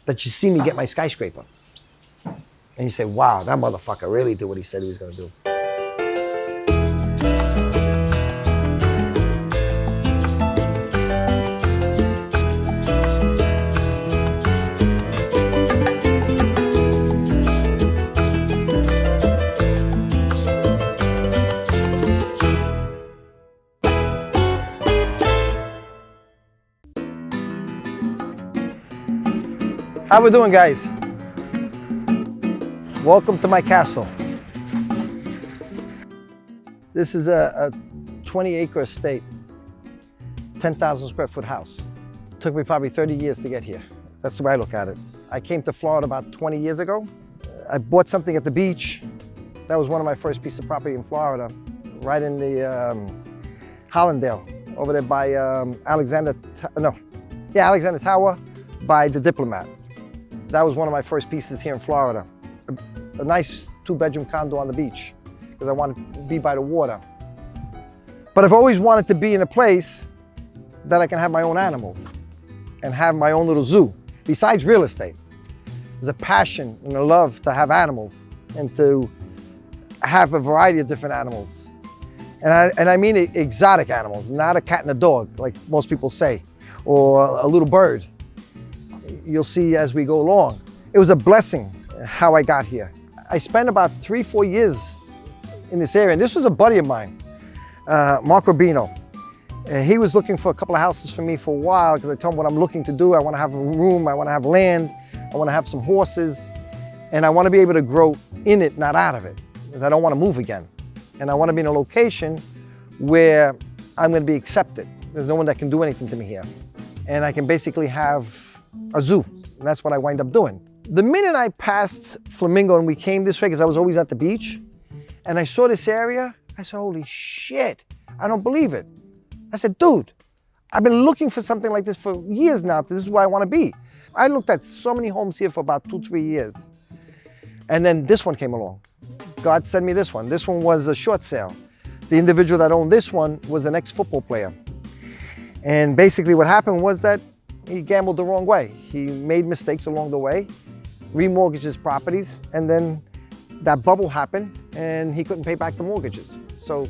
that you see me get my skyscraper. And you say, wow, that motherfucker really did what he said he was gonna do. How we doing, guys? Welcome to my castle. This is a 20-acre estate, 10,000 square foot house. It took me probably 30 years to get here. That's the way I look at it. I came to Florida about 20 years ago. I bought something at the beach. That was one of my first pieces of property in Florida, right in the Hollandale, over there by Alexander Tower, by the Diplomat. That was one of my first pieces here in Florida. A nice 2-bedroom condo on the beach, because I wanted to be by the water. But I've always wanted to be in a place that I can have my own animals and have my own little zoo. Besides real estate, there's a passion and a love to have animals and to have a variety of different animals. And I mean exotic animals, not a cat and a dog, like most people say, or a little bird. You'll see as we go along. It was a blessing how I got here. I spent about 3-4 years in this area, and this was a buddy of mine, Mark Rubino. He was looking for a couple of houses for me for a while, because I told him what I'm looking to do. I want to have a room, I want to have land, I want to have some horses, and I want to be able to grow in it, not out of it, because I don't want to move again. And I want to be in a location where I'm going to be accepted. There's no one that can do anything to me here. And I can basically have a zoo, and that's what I wind up doing. The minute I passed Flamingo and we came this way, because I was always at the beach, and I saw this area, I said, holy shit, I don't believe it. I said, dude, I've been looking for something like this for years now. This is where I want to be. I looked at so many homes here for about 2-3 years. And then this one came along. God sent me this one. This one was a short sale. The individual that owned this one was an ex-football player. And basically what happened was that he gambled the wrong way. He made mistakes along the way, remortgaged his properties, and then that bubble happened and he couldn't pay back the mortgages. So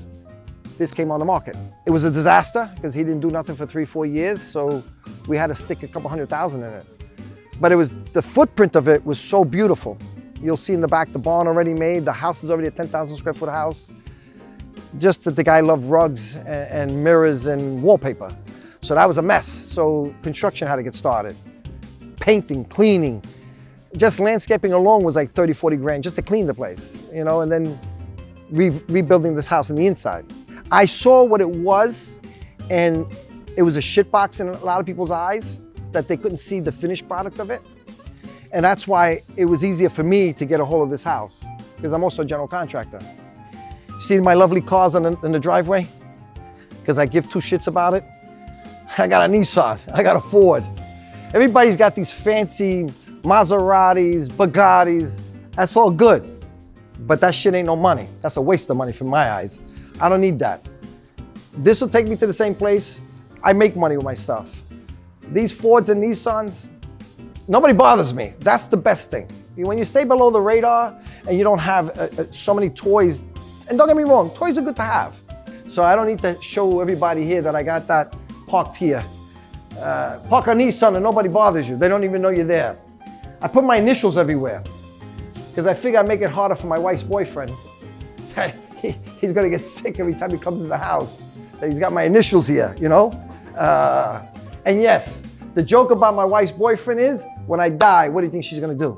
this came on the market. It was a disaster because he didn't do nothing for 3-4 years, so we had to stick a couple $100,000 in it. But it was, the footprint of it was so beautiful. You'll see in the back the barn already made, the house is already a 10,000 square foot house. Just that the guy loved rugs and mirrors and wallpaper. So that was a mess. So construction had to get started. Painting, cleaning, just landscaping alone was like 30-40 grand just to clean the place, you know, and then rebuilding this house on the inside. I saw what it was, and it was a shitbox in a lot of people's eyes that they couldn't see the finished product of it. And that's why it was easier for me to get a hold of this house, because I'm also a general contractor. See my lovely cars in the driveway? Because I give 2 shits about it. I got a Nissan, I got a Ford. Everybody's got these fancy Maseratis, Bugattis. That's all good, but that shit ain't no money. That's a waste of money from my eyes. I don't need that. This will take me to the same place. I make money with my stuff. These Fords and Nissans, nobody bothers me. That's the best thing. When you stay below the radar and you don't have so many toys, and don't get me wrong, toys are good to have. So I don't need to show everybody here that I got that parked here. Park a Nissan and nobody bothers you. They don't even know you're there. I put my initials everywhere because I figure I make it harder for my wife's boyfriend. He's gonna get sick every time he comes to the house. That he's got my initials here, you know? And yes, the joke about my wife's boyfriend is, when I die, what do you think she's gonna do?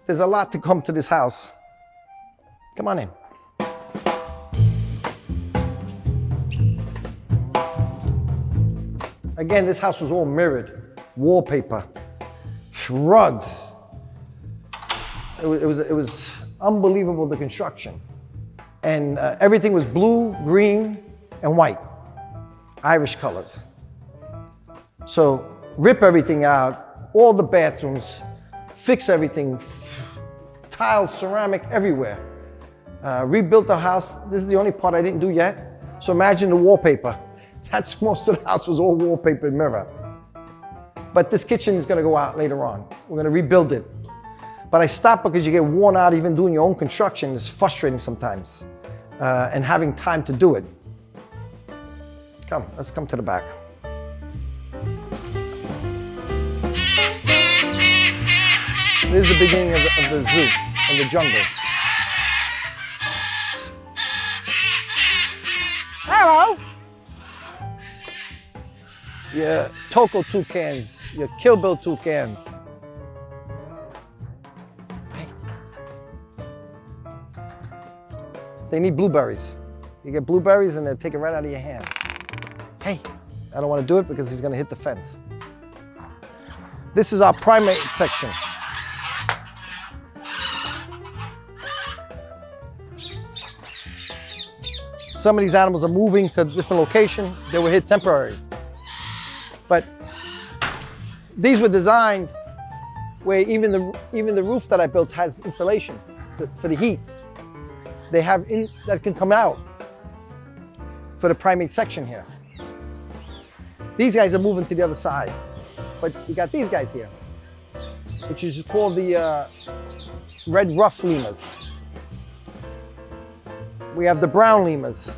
There's a lot to come to this house. Come on in. Again, this house was all mirrored, wallpaper, rugs. It was unbelievable, the construction. And everything was blue, green, and white, Irish colors. So rip everything out, all the bathrooms, fix everything, tiles, ceramic, everywhere. Rebuilt the house. This is the only part I didn't do yet. So imagine the wallpaper. That's most of the house was all wallpaper and mirror. But this kitchen is gonna go out later on. We're gonna rebuild it. But I stopped because you get worn out even doing your own construction. It's frustrating sometimes. And having time to do it. Come, let's come to the back. This is the beginning of the zoo, of the jungle. Hello! Your Toko toucans, your Kill Bill toucans. Hey. They need blueberries. You get blueberries and they're taken right out of your hands. Hey, I don't want to do it because he's going to hit the fence. This is our primate section. Some of these animals are moving to a different location. They were here temporary. But these were designed where even the roof that I built has insulation for the heat. They have that can come out for the primate section here. These guys are moving to the other side. But you got these guys here, which is called the red ruff lemurs. We have the brown lemurs,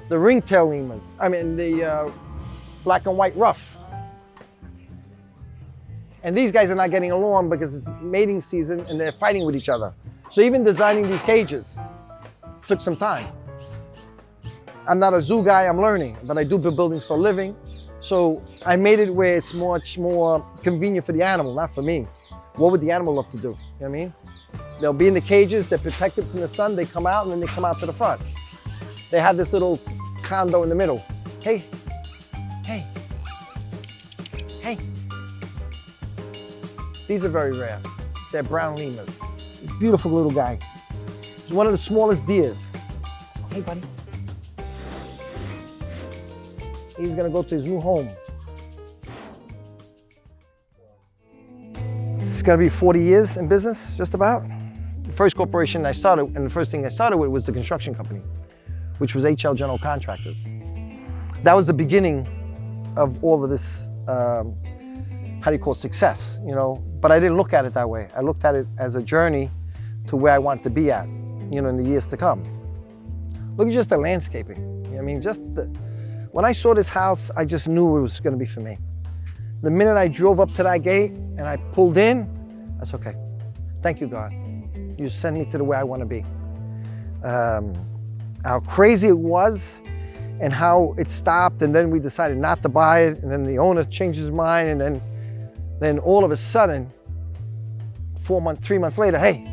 the ringtail lemurs. I mean the black and white ruff. And these guys are not getting along because it's mating season and they're fighting with each other. So even designing these cages took some time. I'm not a zoo guy, I'm learning, but I do build buildings for a living. So I made it where it's much more convenient for the animal, not for me. What would the animal love to do? You know what I mean? They'll be in the cages, they're protected from the sun, they come out and then they come out to the front. They have this little condo in the middle. Hey, hey, hey. These are very rare. They're brown lemurs. Beautiful little guy. He's one of the smallest deers. Hey, buddy. He's gonna go to his new home. It's gotta be 40 years in business, just about. The first corporation I started, and the first thing I started with was the construction company, which was HL General Contractors. That was the beginning of all of this, how do you call it, success, you know? But I didn't look at it that way. I looked at it as a journey to where I wanted to be at, you know, in the years to come. Look at just the landscaping. You know what I mean, when I saw this house, I just knew it was gonna be for me. The minute I drove up to that gate and I pulled in, that's okay. Thank you, God. You send me to the way I wanna be. How crazy it was and how it stopped, and then we decided not to buy it, and then the owner changed his mind, and then all of a sudden, 3 months later, hey,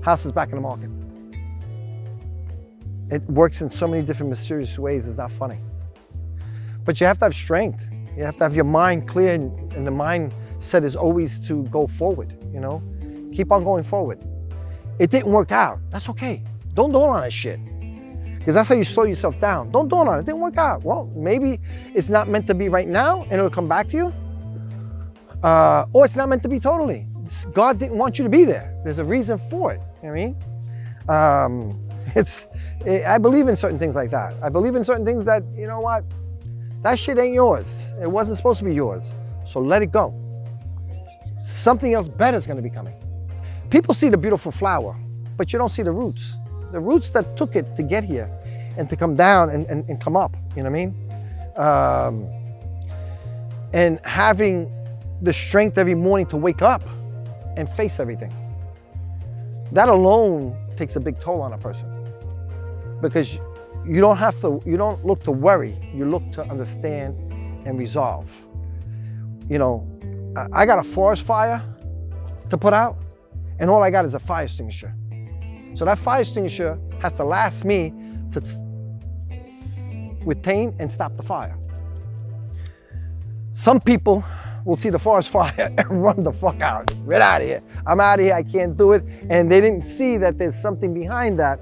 house is back in the market. It works in so many different mysterious ways, it's not funny. But you have to have strength. You have to have your mind clear, and the mindset is always to go forward, you know? Keep on going forward. It didn't work out, that's okay. Don't dwell on that shit, because that's how you slow yourself down. Don't dwell on it, it didn't work out. Well, maybe it's not meant to be right now, and it'll come back to you. Or it's not meant to be totally. God didn't want you to be there. There's a reason for it, you know what I mean? I believe in certain things like that. I believe in certain things that, you know what? That shit ain't yours. It wasn't supposed to be yours. So let it go. Something else better is gonna be coming. People see the beautiful flower, but you don't see the roots. The roots that took it to get here and to come down and come up, you know what I mean? And having the strength every morning to wake up and face everything. That alone takes a big toll on a person, because you don't look to worry, you look to understand and resolve. You know, I got a forest fire to put out, and all I got is a fire extinguisher. So that fire extinguisher has to last me to retain and stop the fire. Some people will see the forest fire and run the fuck out. Get out of here. I'm out of here, I can't do it. And they didn't see that there's something behind that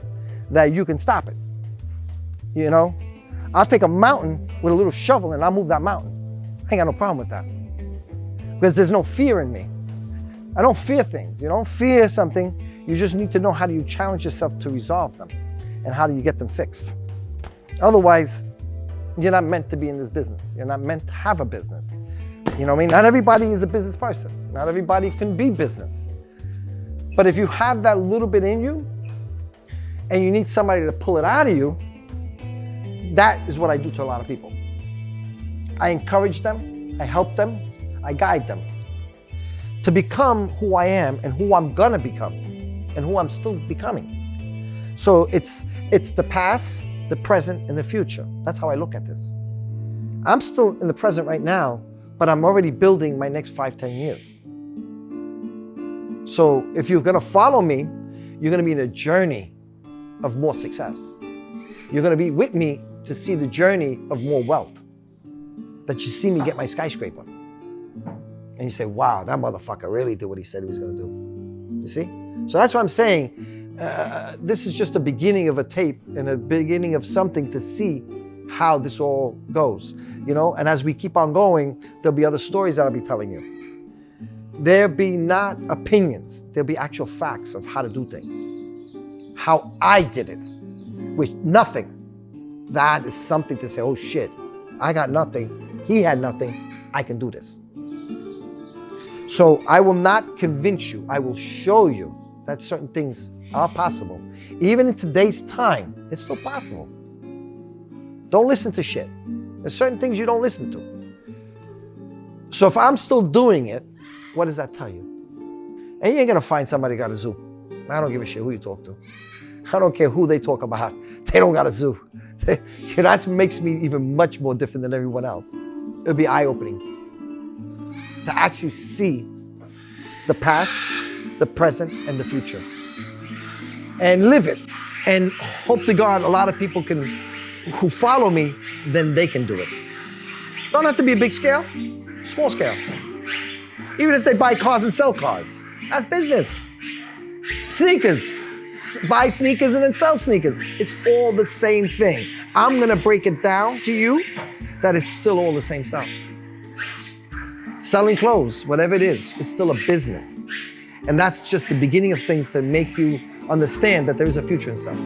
you can stop it. You know? I'll take a mountain with a little shovel and I'll move that mountain. I ain't got no problem with that. Because there's no fear in me. I don't fear things. You don't fear something, you just need to know how do you challenge yourself to resolve them and how do you get them fixed. Otherwise, you're not meant to be in this business. You're not meant to have a business. You know what I mean? Not everybody is a business person. Not everybody can be business. But if you have that little bit in you and you need somebody to pull it out of you, that is what I do to a lot of people. I encourage them, I help them, I guide them to become who I am and who I'm gonna become and who I'm still becoming. So it's the past, the present, and the future. That's how I look at this. I'm still in the present right now, but I'm already building my next 5-10 years. So if you're gonna follow me, you're gonna be in a journey of more success. You're gonna be with me to see the journey of more wealth. That you see me get my skyscraper. And you say, wow, that motherfucker really did what he said he was gonna do. You see? So that's what I'm saying. This is just the beginning of a tape and a beginning of something to see how this all goes. You know, and as we keep on going, there'll be other stories that I'll be telling you. There'll be not opinions, there'll be actual facts of how to do things. How I did it, with nothing. That is something to say, oh shit, I got nothing, he had nothing, I can do this. So I will not convince you, I will show you that certain things are possible. Even in today's time, it's still possible. Don't listen to shit. There's certain things you don't listen to. So if I'm still doing it, what does that tell you? And you ain't gonna find somebody got a zoo. I don't give a shit who you talk to. I don't care who they talk about. They don't got a zoo. That makes me even much more different than everyone else. It'll be eye-opening to actually see the past, the present, and the future. And live it. And hope to God a lot of people who follow me, then they can do it. Don't have to be a big scale, small scale. Even if they buy cars and sell cars, that's business. Sneakers, buy sneakers and then sell sneakers. It's all the same thing. I'm gonna break it down to you that it's still all the same stuff. Selling clothes, whatever it is, it's still a business. And that's just the beginning of things to make you understand that there is a future in stuff.